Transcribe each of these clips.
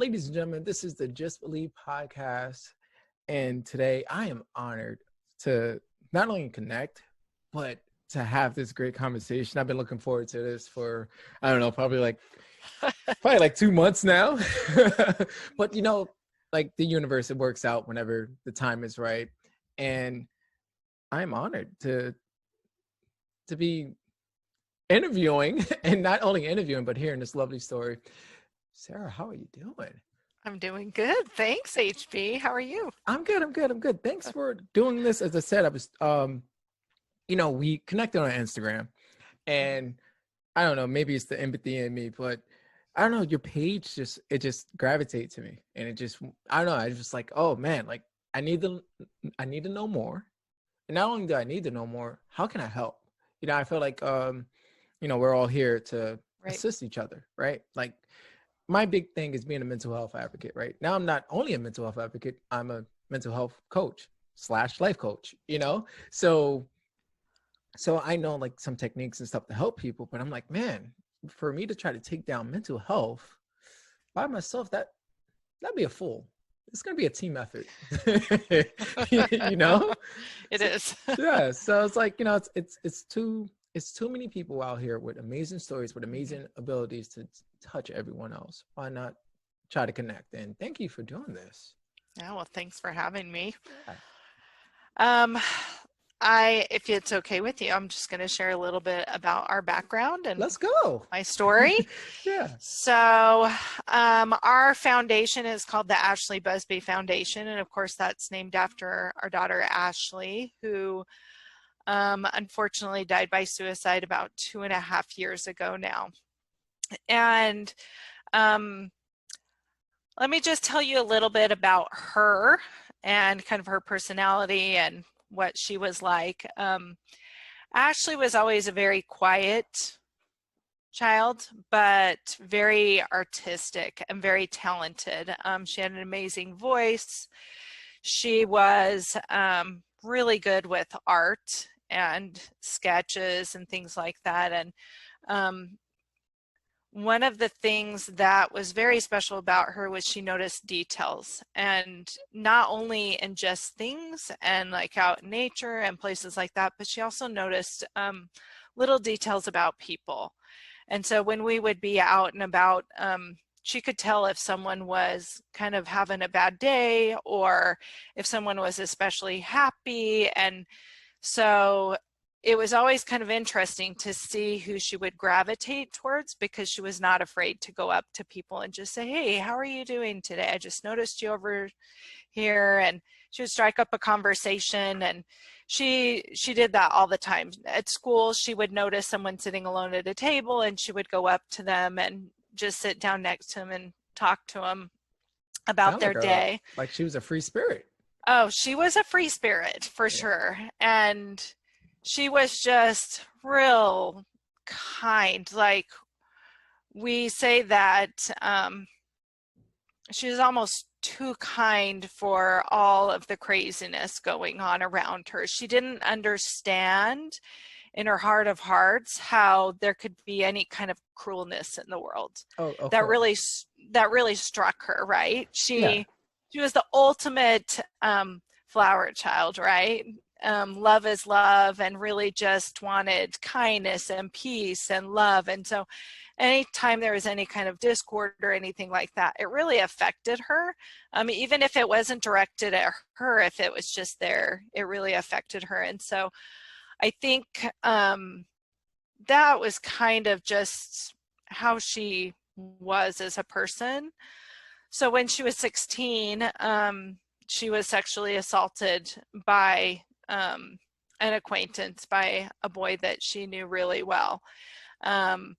Ladies and gentlemen, this is the Just Believe podcast. And today I am honored to not only connect, but to have this great conversation. I've been looking forward to this for, I don't know, probably like 2 months now. But like the universe, it works out whenever the time is right. And I'm honored to be interviewing, and not only interviewing, but hearing this lovely story. Sarah, how are you doing? I'm doing good. Thanks, HB. How are you? I'm good. Thanks for doing this. As I said, I was, we connected on Instagram, and I don't know, maybe it's the empathy in me, but I don't know, your page just gravitates to me, and I don't know, I was just like, oh man, like I need to know more. And not only do I need to know more, how can I help? I feel like, we're all here to assist each other, right? Like, my big thing is being a mental health advocate, right? Now, I'm not only a mental health advocate, I'm a mental health coach / life coach, So I know like some techniques and stuff to help people, but I'm like, man, for me to try to take down mental health by myself, that'd be a fool. It's going to be a team effort, It is. Yeah. So it's like, it's too many people out here with amazing stories, with amazing abilities to touch everyone else. Why not try to connect? And thank you for doing this. Yeah, well, thanks for having me. Yeah. If it's okay with you, I'm just going to share a little bit about our background and let's go. My story. Yeah. So, our foundation is called the Ashley Busby Foundation, and of course, that's named after our daughter Ashley, who unfortunately died by suicide about 2.5 years ago now. And let me just tell you a little bit about her and kind of her personality and what she was like. Ashley was always a very quiet child, but very artistic and very talented. She had an amazing voice. She was really good with art and sketches and things like that. And one of the things that was very special about her was she noticed details, and not only in just things and like out in nature and places like that, but she also noticed little details about people. And so when we would be out and about, she could tell if someone was kind of having a bad day or if someone was especially happy. And so it was always kind of interesting to see who she would gravitate towards, because she was not afraid to go up to people and just say, hey, how are you doing today? I just noticed you over here. And she would strike up a conversation, and she did that all the time. At school, she would notice someone sitting alone at a table, and she would go up to them and just sit down next to them and talk to them about their day. Like she was a free spirit. Oh, she was a free spirit for sure. And she was just real kind. Like, we say that she was almost too kind for all of the craziness going on around her. She didn't understand in her heart of hearts how there could be any kind of cruelness in the world. Oh, okay. That really struck her, right? She was the ultimate flower child, right? Love is love, and really just wanted kindness and peace and love. And so anytime there was any kind of discord or anything like that, it really affected her. Even if it wasn't directed at her, if it was just there, it really affected her. And so I think that was kind of just how she was as a person. So when she was 16, she was sexually assaulted by an acquaintance, by a boy that she knew really well. And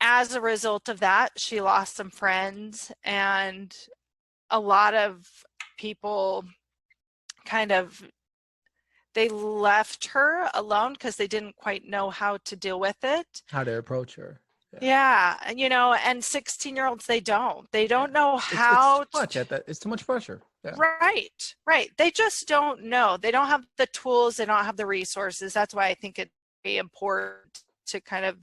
as a result of that, she lost some friends, and a lot of people they left her alone because they didn't quite know how to deal with it. How to approach her. Yeah. And, and 16-year-olds, they don't know how. It's too much pressure. Yeah. Right. They just don't know. They don't have the tools. They don't have the resources. That's why I think it's very important to kind of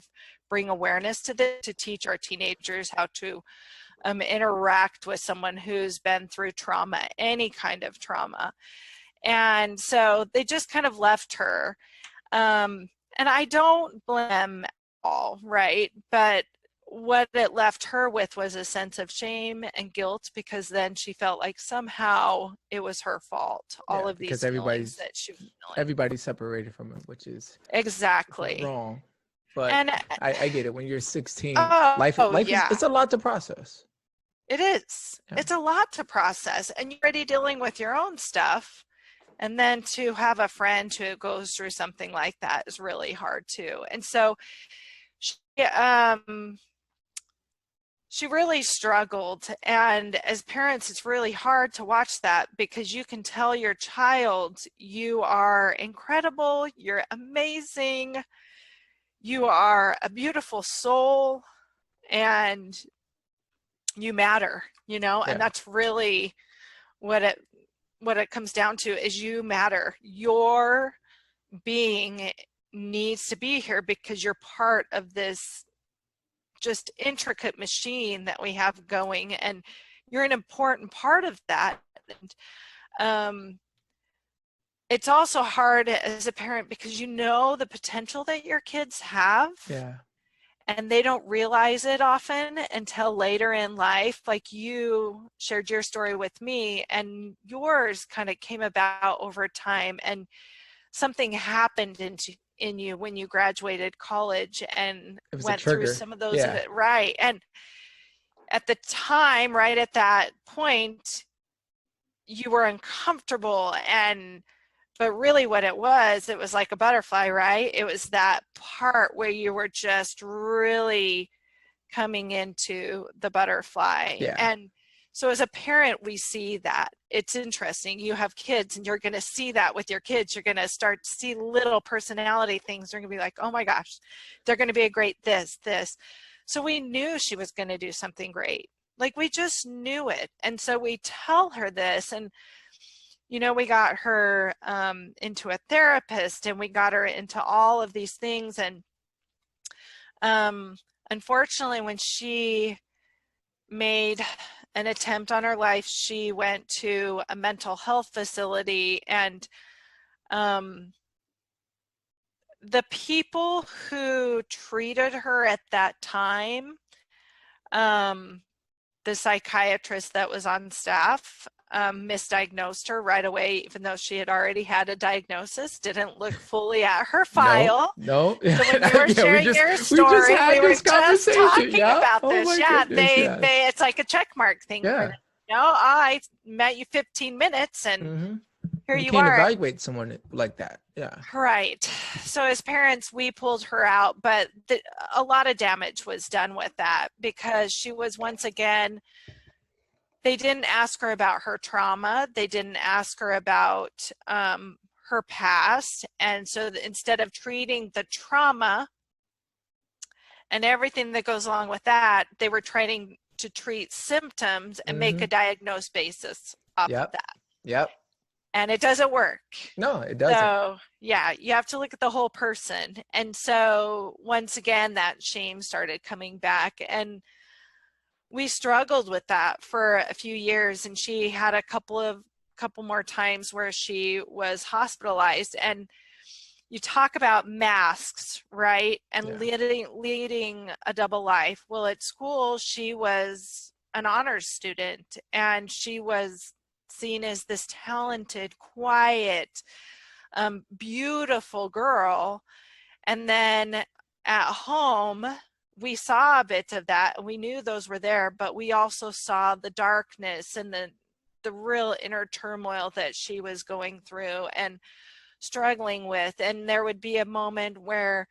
bring awareness to this, to teach our teenagers how to interact with someone who's been through trauma, any kind of trauma. And so they just kind of left her. And I don't blame them at all, right? But what it left her with was a sense of shame and guilt, because then she felt like somehow it was her fault. All of these feelings that she was feeling. Everybody's separated from it, which is exactly wrong. But and I get it. When you're 16, life is, it's a lot to process. It is. Yeah. It's a lot to process, and you're already dealing with your own stuff. And then to have a friend who goes through something like that is really hard too. And so she really struggled. And as parents, it's really hard to watch that, because you can tell your child, you are incredible, you're amazing, you are a beautiful soul, and you matter, you know. Yeah. And that's really what it comes down to, is you matter. Your being needs to be here because you're part of this just intricate machine that we have going, and you're an important part of that. And it's also hard as a parent, because you know the potential that your kids have. Yeah. And they don't realize it often until later in life. Like you shared your story with me, and yours kind of came about over time, and something happened in you when you graduated college and went through some of those. Yeah. Right. And at the time, right at that point, you were uncomfortable, but really what it was like a butterfly, right? It was that part where you were just really coming into the butterfly. Yeah. And so as a parent, we see that. It's interesting. You have kids, and you're going to see that with your kids. You're going to start to see little personality things. They're going to be like, oh my gosh, they're going to be a great this. So we knew she was going to do something great. Like, we just knew it. And so we tell her this, and you know, we got her into a therapist, and we got her into all of these things. And unfortunately, when she made an attempt on her life, she went to a mental health facility, and the people who treated her at that time, the psychiatrist that was on staff, misdiagnosed her right away, even though she had already had a diagnosis, didn't look fully at her file. No. So when you were sharing your story, we were just talking about this. Yeah, they it's like a check mark thing. Yeah. You know, I met you 15 minutes, and here you can't are. Evaluate someone like that. Yeah. Right. So as parents, we pulled her out, but a lot of damage was done with that, because she was, once again, they didn't ask her about her trauma. They didn't ask her about her past. And so instead of treating the trauma and everything that goes along with that, they were trying to treat symptoms and make a diagnosed basis off of that. Yep. And it doesn't work. No, it doesn't. So, yeah, you have to look at the whole person. And so once again, that shame started coming back. And we struggled with that for a few years, and she had a couple more times where she was hospitalized. And you talk about masks, right? And leading a double life. Well, at school, she was an honors student, and she was seen as this talented, quiet, beautiful girl. And then at home, we saw a bit of that, and we knew those were there, but we also saw the darkness and the real inner turmoil that she was going through and struggling with. And there would be a moment where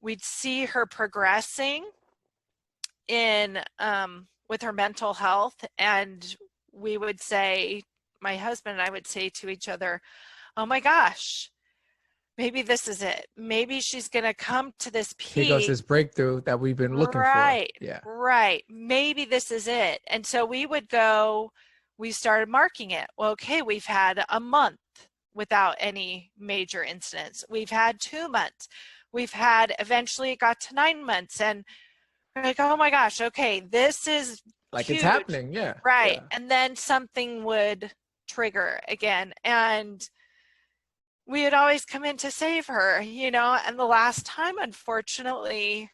we'd see her progressing in with her mental health, and we would say, my husband and I would say to each other, oh my gosh, maybe this is it. Maybe she's going to come to this peak. Here goes this breakthrough that we've been looking for. Yeah. Right. Maybe this is it. And so we started marking it. Well, okay, we've had a month without any major incidents. We've had 2 months. we've had, eventually it got to 9 months, and we're like, oh my gosh, okay, this is Like huge. it's happening. Yeah. Right. Yeah. And then something would trigger again. And we would always come in to save her, you know, and the last time, unfortunately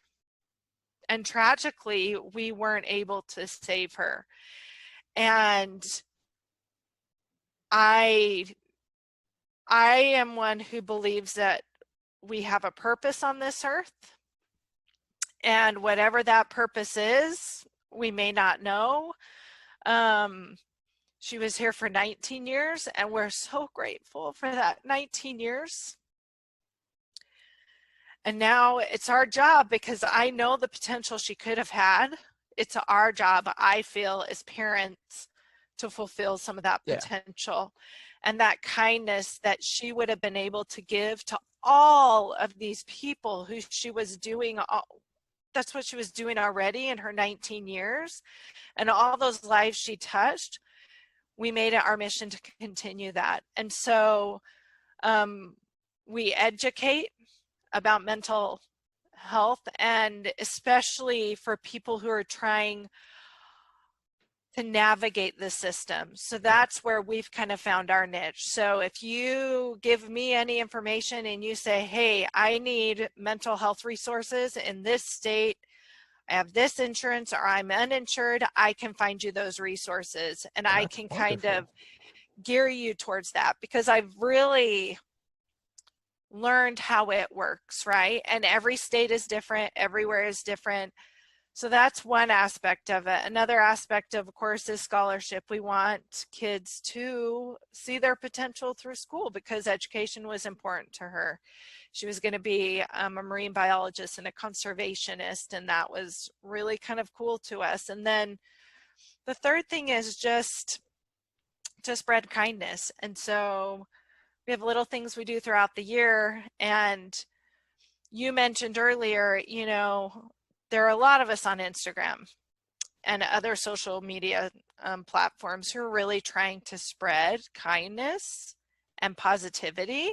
and tragically, we weren't able to save her. And I am one who believes that we have a purpose on this earth, and whatever that purpose is, we may not know. She was here for 19 years, and we're so grateful for that 19 years. And now it's our job, because I know the potential she could have had. It's our job, I feel, as parents, to fulfill some of that potential and that kindness that she would have been able to give to all of these people who she was doing. That's what she was doing already in her 19 years, and all those lives she touched. We made it our mission to continue that. And so we educate about mental health, and especially for people who are trying to navigate the system. So that's where we've kind of found our niche. So if you give me any information and you say, hey, I need mental health resources in this state, I have this insurance, or I'm uninsured, I can find you those resources, and I can kind of gear you towards that, because I've really learned how it works, right? And every state is different, everywhere is different. So that's one aspect of it. Another aspect, of course, is scholarship. We want kids to see their potential through school, because education was important to her. She was going to be a marine biologist and a conservationist, and that was really kind of cool to us. And then the third thing is just to spread kindness. And so we have little things we do throughout the year. And you mentioned earlier, you know, there are a lot of us on Instagram and other social media platforms who are really trying to spread kindness and positivity.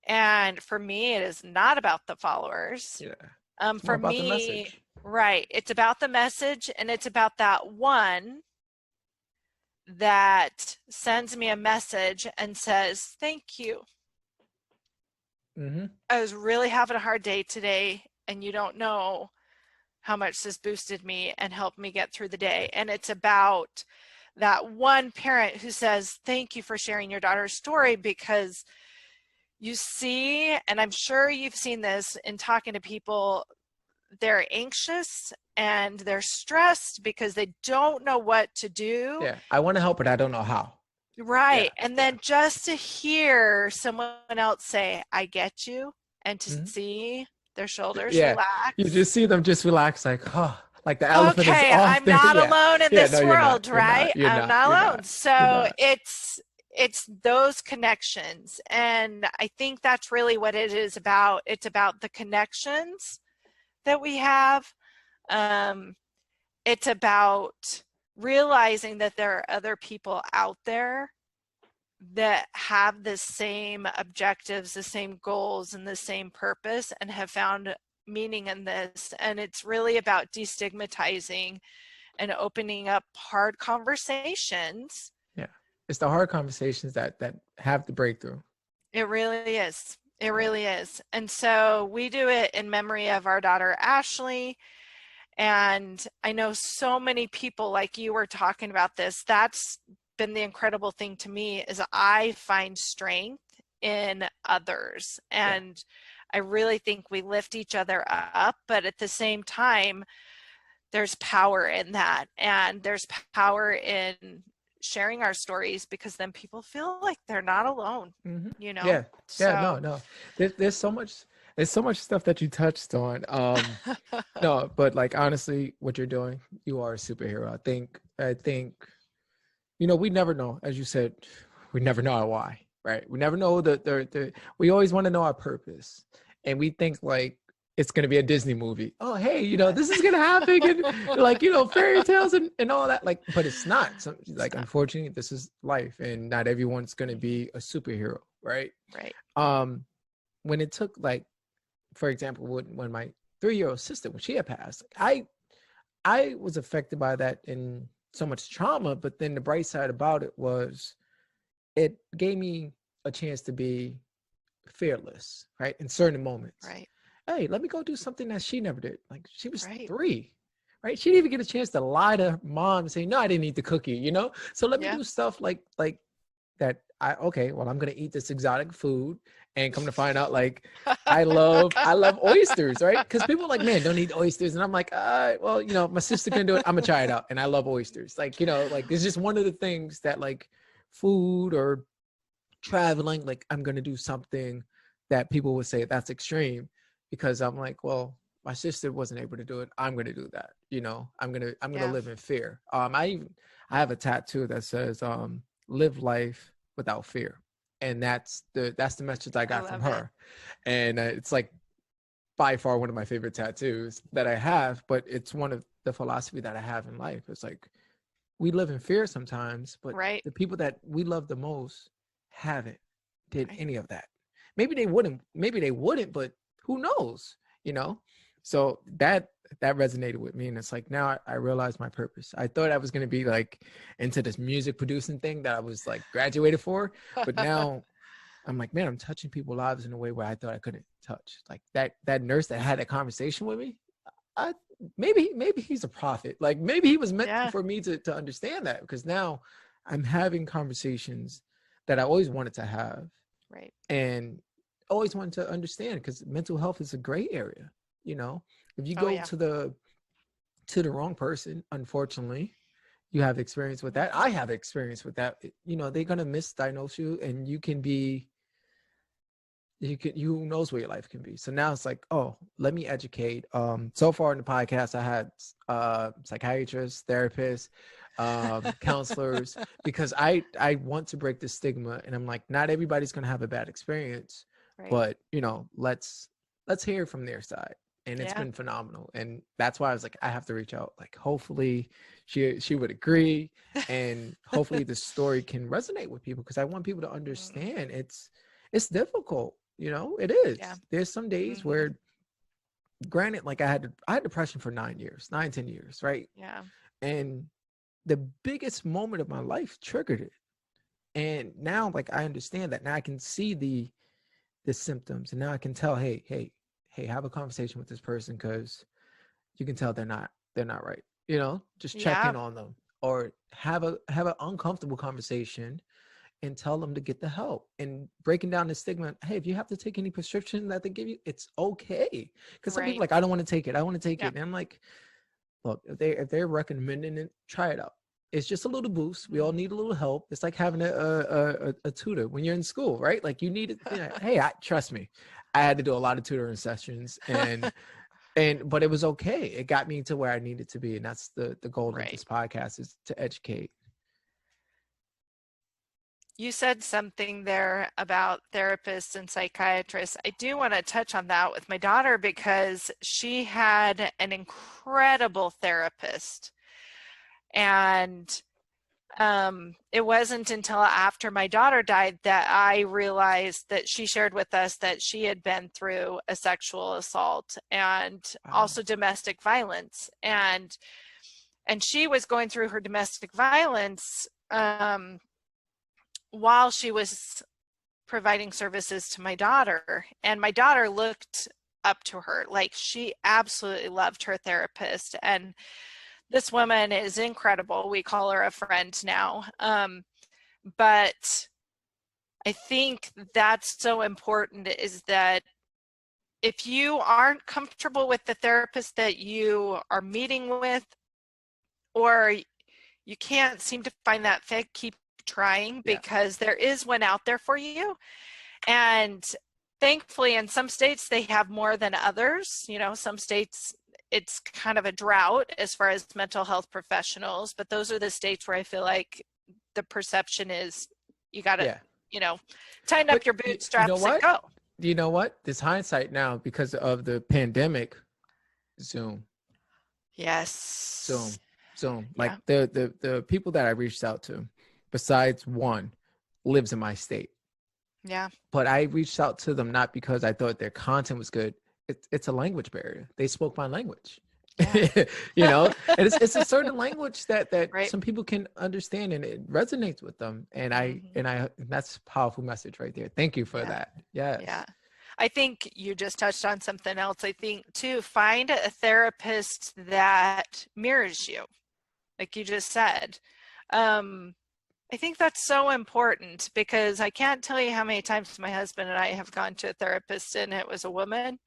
And for me, it is not about the followers. Yeah. For me, right, it's about the message, and it's about that one that sends me a message and says, thank you. I was really having a hard day today, and you don't know how much this boosted me and helped me get through the day. And it's about that one parent who says, thank you for sharing your daughter's story, because you see, and I'm sure you've seen this in talking to people, they're anxious and they're stressed because they don't know what to do. Yeah, I want to help, but I don't know how. Right. Yeah. And then just to hear someone else say, I get you, and to see their shoulders relax. You just see them just relax, like, oh, like the elephant is off. I'm not alone in this world, right? I'm not alone. So it's those connections. And I think that's really what it is about. It's about the connections that we have. It's about realizing that there are other people out there that have the same objectives, the same goals, and the same purpose, and have found meaning in this. And it's really about destigmatizing and opening up hard conversations. Yeah, it's the hard conversations that have the breakthrough. It really is. It really is. And so we do it in memory of our daughter Ashley. And I know so many people, like you were talking about this, that's been the incredible thing to me, is I find strength in others. And I really think we lift each other up, but at the same time, there's power in that. And there's power in sharing our stories, because then people feel like they're not alone, you know? Yeah. So, No. There's so much stuff that you touched on. No, but like, honestly, what you're doing, you are a superhero. I think, you know, we never know, as you said, we never know our why, right? We never know we always want to know our purpose. And we think like it's going to be a Disney movie. Oh, hey, you know, this is going to happen. And like, you know, fairy tales and all that, like, but it's not. So, like, unfortunately, this is life, and not everyone's going to be a superhero. Right. Right. When it took like for example, when my 3-year-old sister, when she had passed, I was affected by that in so much trauma, but then the bright side about it was it gave me a chance to be fearless, right? In certain moments. Right. Hey, let me go do something that she never did. Like she was Right. 3, right? She didn't even get a chance to lie to her mom and say, no, I didn't eat the cookie, So let me Yeah. do stuff like that. Okay, well, I'm gonna eat this exotic food and come to find out like I love oysters, right? Because people are like, man, don't eat oysters. And I'm like, well, my sister can do it. I'm gonna try it out. And I love oysters. Like, like it's just one of the things that like food or traveling, like I'm gonna do something that people would say that's extreme because I'm like, well, my sister wasn't able to do it. I'm gonna do that. I'm gonna Yeah. live in fear. I have a tattoo that says live life without fear. And that's the message I I got from love it. her. And it's like by far one of my favorite tattoos that I have, but it's one of the philosophy that I have in life. It's like we live in fear sometimes, but Right. the people that we love the most haven't did Right. any of that. Maybe they wouldn't, but who knows, you know? So that resonated with me. And it's like, now I realize my purpose. I thought I was going to be like into this music producing thing that I was like graduated for, but now I'm like, man, I'm touching people's lives in a way where I thought I couldn't touch. Like that nurse that had that conversation with me, I maybe he's a prophet. Like maybe he was meant Yeah. for me to understand that, because now I'm having conversations that I always wanted to have Right. and always wanted to understand, because mental health is a gray area. If you Oh go yeah. to the wrong person, unfortunately, you have experience with that. I have experience with that. They're gonna misdiagnose you, and who knows where your life can be. So now it's like, oh, let me educate. So far in the podcast, I had psychiatrists, therapists, counselors, because I want to break the stigma. And I'm like, not everybody's gonna have a bad experience, Right. but let's hear from their side. And it's Yeah. been phenomenal. And that's why I was like, I have to reach out. Like hopefully she would agree, and hopefully the story can resonate with people, because I want people to understand it's difficult. It is. Yeah. There's some days Mm-hmm. where, granted, like I had depression for 10 years, right? Yeah. And the biggest moment of my life triggered it. And now, like, I understand that. Now I can see the symptoms, and now I can tell, hey, have a conversation with this person, because you can tell they're not right. Just check Yeah. in on them, or have an uncomfortable conversation and tell them to get the help, and breaking down the stigma. Hey, if you have to take any prescription that they give you, it's okay. Because some people Right. like, I don't want to take it. I want to take Yeah. it. And I'm like, look, if they're recommending it, try it out. It's just a little boost. We all need a little help. It's like having a tutor when you're in school, right? Like you need it. Hey, trust me, I had to do a lot of tutoring sessions, but it was okay. It got me to where I needed to be. And that's the goal of Right. this podcast, is to educate. You said something there about therapists and psychiatrists. I do want to touch on that with my daughter, because she had an incredible therapist. And it wasn't until after my daughter died that I realized that she shared with us that she had been through a sexual assault and Wow. also domestic violence. And she was going through her domestic violence while she was providing services to my daughter. And my daughter looked up to her. Like, she absolutely loved her therapist. And this woman is incredible. We call her a friend now. But I think that's so important, is that if you aren't comfortable with the therapist that you are meeting with, or you can't seem to find that fit, keep trying, Yeah. because there is one out there for you. And thankfully, in some states, they have more than others. Some states, it's kind of a drought as far as mental health professionals, but those are the states where I feel like the perception is you got to, Yeah. tighten up But your you know bootstraps and what? go. You know what? This hindsight now, because of the pandemic, Zoom, Yes. like Yeah. the people that I reached out to, besides one, lives in my state. Yeah. But I reached out to them not because I thought their content was good. it's a language barrier. They spoke my language. Yeah. And it's a certain language that Right. some people can understand, and it resonates with them. And that's a powerful message right there. Thank you for that. Yes. Yeah. I think you just touched on something else. I think too, find a therapist that mirrors you, like you just said. I think that's so important, because I can't tell you how many times my husband and I have gone to a therapist and it was a woman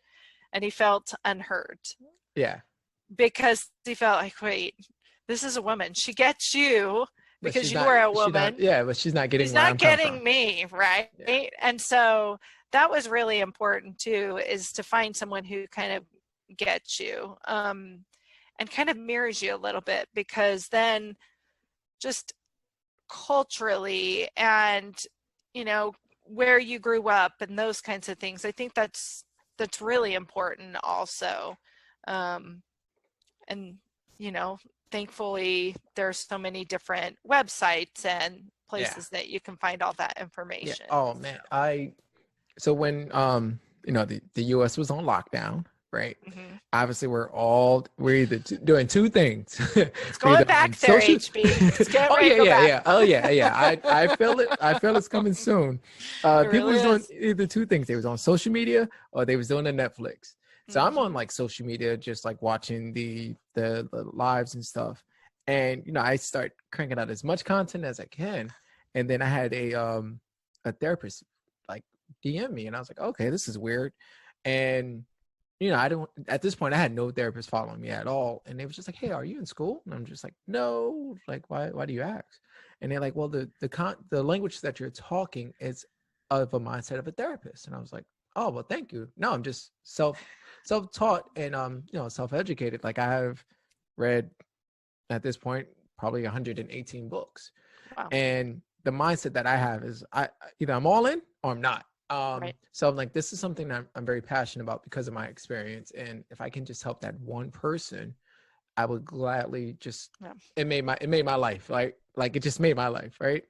and he felt unheard. Yeah. Because he felt like, wait, this is a woman. She gets you because you not, are a woman. But she's not getting. She's not getting from. me, right? Yeah. And so that was really important too, is to find someone who kind of gets you, and kind of mirrors you a little bit, because then just culturally and where you grew up and those kinds of things, I think that's really important also. And thankfully there's so many different websites and places that you can find all that information. Oh man, so when the US was on lockdown, right? Mm-hmm. Obviously we're either doing two things. It's going back there, HB. It's back. Oh yeah. I feel it. I feel it's coming soon. People really was doing either two things. They was on social media or they was doing the Netflix. So I'm on like social media, just like watching the lives and stuff. And I start cranking out as much content as I can. And then I had a therapist like DM me, and I was like, okay, this is weird. And at this point I had no therapist following me at all. And they was just like, hey, are you in school? And I'm just like, no. Like, why do you ask? And they're like, well, the language that you're talking is of a mindset of a therapist. And I was like, oh, well, thank you. No, I'm just self-taught and self-educated. Like, I have read at this point probably 118 books. Wow. And the mindset that I have is either I'm all in or I'm not. Right. So I'm like, this is something that I'm very passionate about because of my experience. And if I can just help that one person, I would gladly just, it made my life. Like it just made my life, right?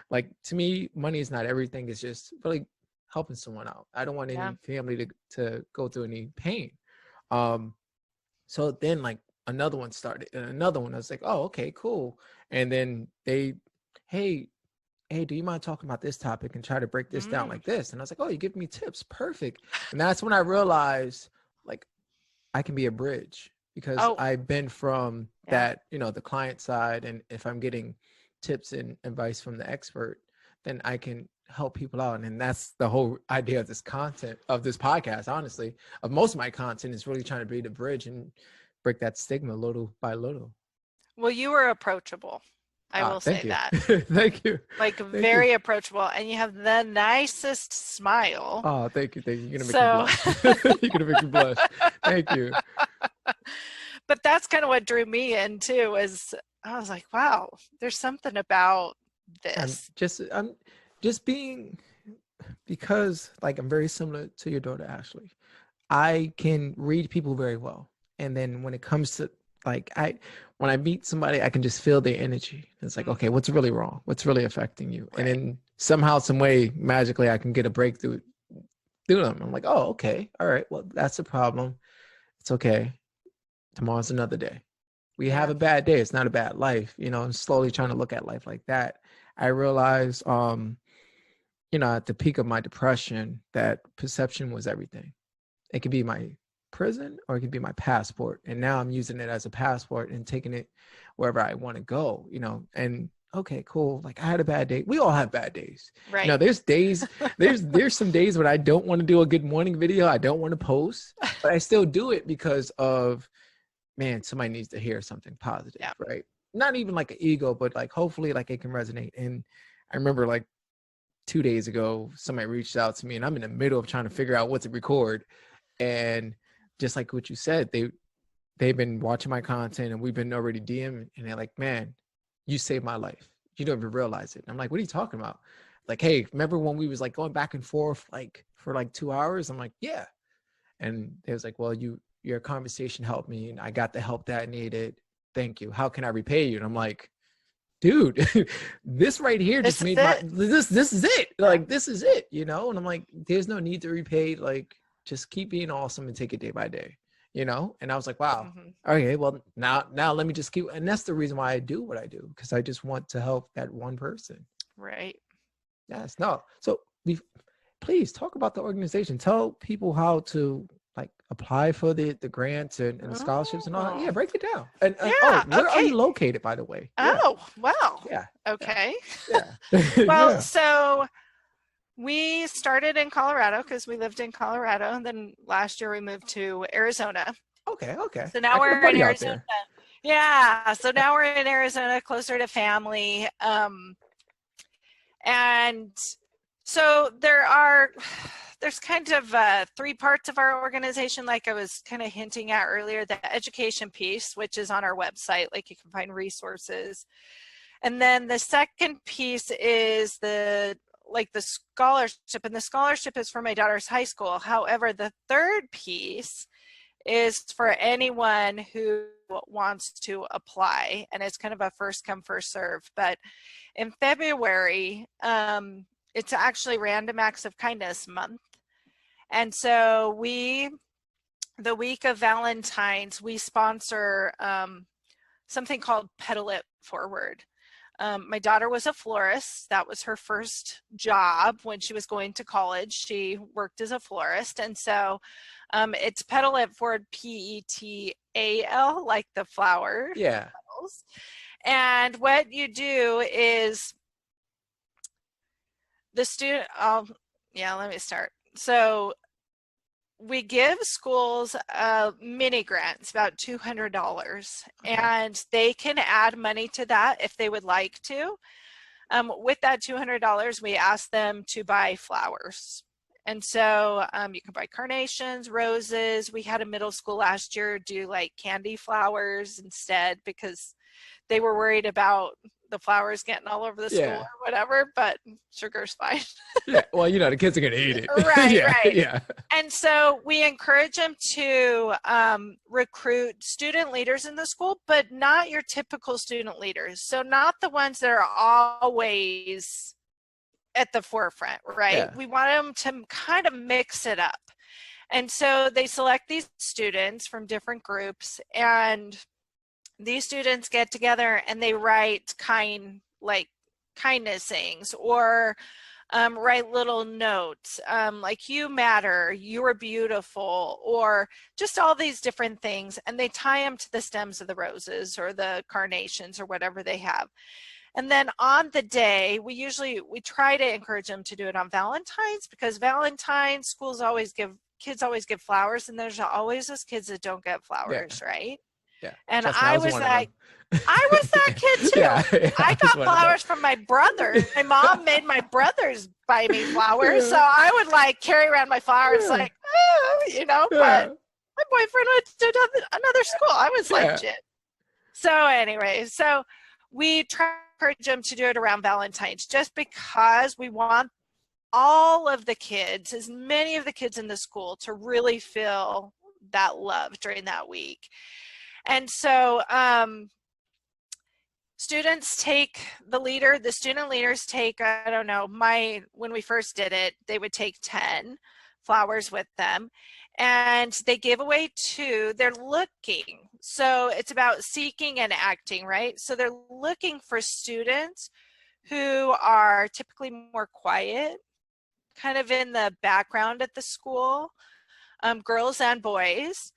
Like, to me, money is not everything. It's just really helping someone out. I don't want any family to go through any pain. So then like another one started, and another one. I was like, oh, okay, cool. And then hey, do you mind talking about this topic and try to break this down like this? And I was like, oh, you give me tips. Perfect. And that's when I realized, like, I can be a bridge, because I've been from that, the client side. And if I'm getting tips and advice from the expert, then I can help people out. And that's the whole idea of this content, of this podcast, honestly, of most of my content, is really trying to be the bridge and break that stigma little by little. Well, you were approachable. I will say that. Thank you. Like, very approachable, and you have the nicest smile. Oh, thank you. You're gonna make me blush. You're gonna make me blush. Thank you. But that's kind of what drew me in too. Is I was like, wow, there's something about this. I'm just being, because like I'm very similar to your daughter Ashley. I can read people very well, and then when it comes to when I meet somebody, I can just feel their energy. It's like, okay, what's really wrong? What's really affecting you? Right. And then somehow, some way, magically, I can get a breakthrough through them. I'm like, oh, okay. All right. Well, that's a problem. It's okay. Tomorrow's another day. We have a bad day. It's not a bad life. I'm slowly trying to look at life like that. I realized, at the peak of my depression, that perception was everything. It could be my prison or it could be my passport, and now I'm using it as a passport and taking it wherever I want to go, and okay, cool. Like, I had a bad day. We all have bad days, right? There's days, there's some days when I don't want to do a good morning video. I don't want to post, but I still do it because of, man, somebody needs to hear something positive, right? Not even like an ego, but like, hopefully, like, it can resonate. And I remember like 2 days ago, somebody reached out to me, and I'm in the middle of trying to figure out what to record, and just like what you said, they've been watching my content, and we've been already DMing, and they're like, man, you saved my life. You don't even realize it. And I'm like, what are you talking about? Like, hey, remember when we was like going back and forth like for like 2 hours? I'm like, yeah. And they was like, well, your conversation helped me, and I got the help that I needed. Thank you. How can I repay you? And I'm like, dude, this right here just made this is it. Like, this is it, And I'm like, there's no need to repay. Like, just keep being awesome and take it day by day, you know? And I was like, wow, Mm-hmm. okay, well now let me just keep, and that's the reason why I do what I do, because I just want to help that one person. Right. Yes, no. So please talk about the organization. Tell people how to like apply for the grants and the scholarships and all that. Yeah, Oh, break it down. And oh, yeah. where are Okay. you located, by the way? Yeah, Oh, well. yeah, yeah, Okay. yeah. Well, Yeah. so we started in Colorado because we lived in Colorado, and then last year we moved to Arizona. Okay, okay. So now I got a we're in buddy out Arizona. there. Yeah. So now we're in Arizona, closer to family. And so there's kind of three parts of our organization, like I was kind of hinting at earlier. The education piece, which is on our website, like you can find resources. And then the second piece is the scholarship, and the scholarship is for my daughter's high school. However, the third piece is for anyone who wants to apply, and it's kind of a first come first serve. But in February, it's actually Random Acts of Kindness month, and so the week of Valentine's, we sponsor something called Pedal It Forward. My daughter was a florist. That was her first job when she was going to college. She worked as a florist. And so it's Pedal It Forward, PETAL, like the flower. Yeah. Petals. And what you do is the student, let me start. So we give schools mini grants, about $200, and they can add money to that if they would like to. With that $200, we ask them to buy flowers. And so you can buy carnations, roses. We had a middle school last year do like candy flowers instead because they were worried about the flowers getting all over the school or whatever, but sugar's fine. Yeah, well, you know, the kids are gonna eat it. Right, Yeah, right. yeah. And so we encourage them to recruit student leaders in the school, but not your typical student leaders. So not the ones that are always at the forefront, right? Yeah. We want them to kind of mix it up. And so they select these students from different groups, and these students get together and they write kindness things, or write little notes like "you matter," "you are beautiful," or just all these different things, and they tie them to the stems of the roses or the carnations or whatever they have. And then on the day, we try to encourage them to do it on Valentine's, because Valentine's kids always give flowers, and there's always those kids that don't get flowers, right? Yeah. And Trust me, I was that kid too. Yeah, I got flowers from my brother. My mom made my brothers buy me flowers, so I would like carry around my flowers, like, but my boyfriend went to another school. I was legit. So anyway, so we try to encourage them to do it around Valentine's, just because we want all of the kids, as many of the kids in the school, to really feel that love during that week. And so student leaders take, I don't know, when we first did it, they would take 10 flowers with them, and they give away 2. They're looking. So it's about seeking and acting, right? So they're looking for students who are typically more quiet, kind of in the background at the school, girls and boys.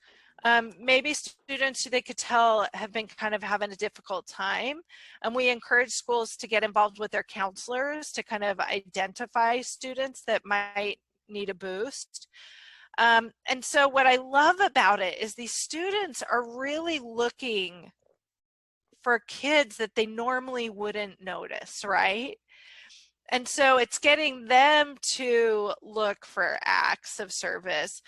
Maybe students who they could tell have been kind of having a difficult time. And we encourage schools to get involved with their counselors to kind of identify students that might need a boost. And so what I love about it is these students are really looking for kids that they normally wouldn't notice, right? And so it's getting them to look for acts of service.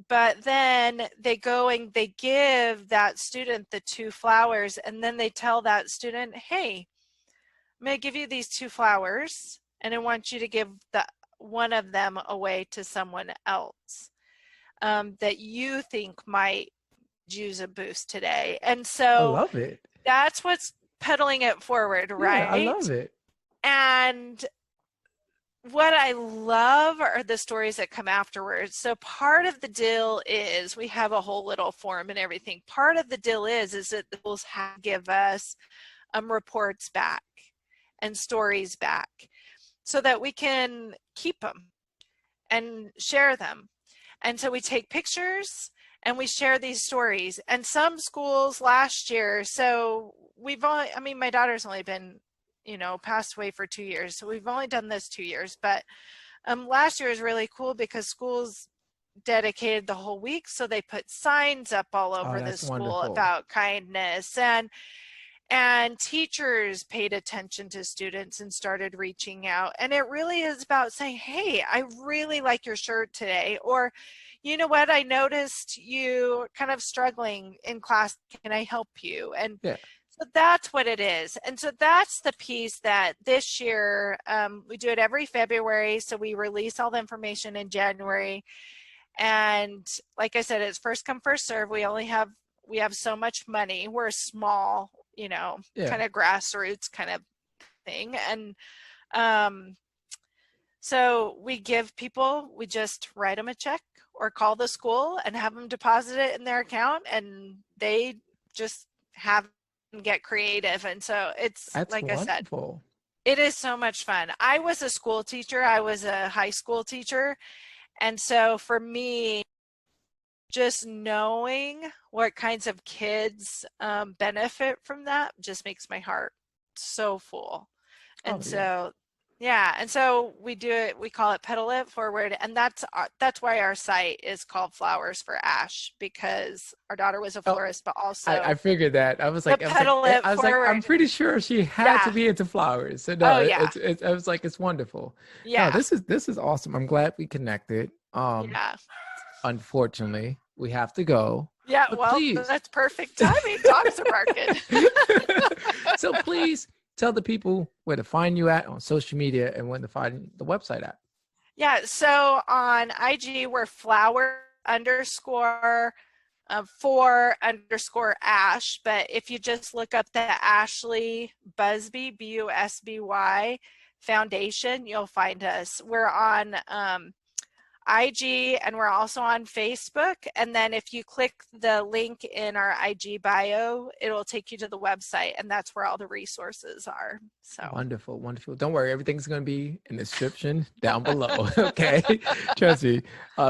But then they go and they give that student the 2 flowers, and then they tell that student, hey, I'm going to give you these 2 flowers, and I want you to give one of them away to someone else that you think might use a boost today. And so I love it. That's what's pedaling it forward, right? Yeah, I love it. And what I love are the stories that come afterwards. So part of the deal is we have a whole little form and everything. Part of the deal is that the schools have to give us reports back and stories back so that we can keep them and share them. And so we take pictures and we share these stories. And some schools last year, so we've only, I mean, my daughter's only been, passed away for 2 years. So we've only done this 2 years, but last year was really cool because schools dedicated the whole week. So they put signs up all over the that's school wonderful. about kindness, and teachers paid attention to students and started reaching out. And it really is about saying, hey, I really like your shirt today. Or, you know what, I noticed you kind of struggling in class. Can I help you? And Yeah. so that's what it is. And so that's the piece that this year, we do it every February. So we release all the information in January. And like I said, it's first come, first serve. We have so much money. We're small, kind of grassroots kind of thing. And so we just write them a check or call the school and have them deposit it in their account, and they just have them get creative. And so That's like wonderful. I said, it is so much fun. I was a school teacher. I was a high school teacher. And so for me, just knowing what kinds of kids benefit from that just makes my heart so full. And so, yeah. And so we do it, we call it Petal It Forward. And that's why our site is called Flowers for Ash, because our daughter was a florist, but also I figured that. I was like, I'm pretty sure she had to be into flowers. So no, I was like, it's wonderful. Yeah. No, this is awesome. I'm glad we connected. Unfortunately, we have to go. Yeah, well, please. That's perfect timing. Dogs are barking. So please tell the people where to find you at on social media and when to find the website at. Yeah, so on IG, we're flower_for_ash. But if you just look up the Ashley Busby, Busby Foundation, you'll find us. We're on IG, and we're also on Facebook. And then if you click the link in our IG bio, it'll take you to the website, and that's where all the resources are. So wonderful. Don't worry, everything's going to be in the description down below. Okay, trust me.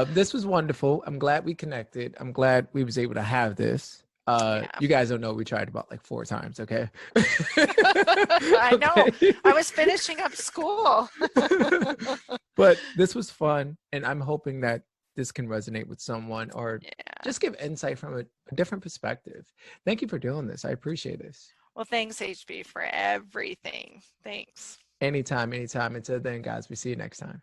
This was wonderful. I'm glad we connected. I'm glad we was able to have this. You guys don't know, we tried about like 4 times. Okay. I know. I was finishing up school. But this was fun, and I'm hoping that this can resonate with someone, or just give insight from a different perspective. Thank you for doing this. I appreciate this. Well, thanks, HB, for everything. Thanks. Anytime. Until then, guys, we see you next time.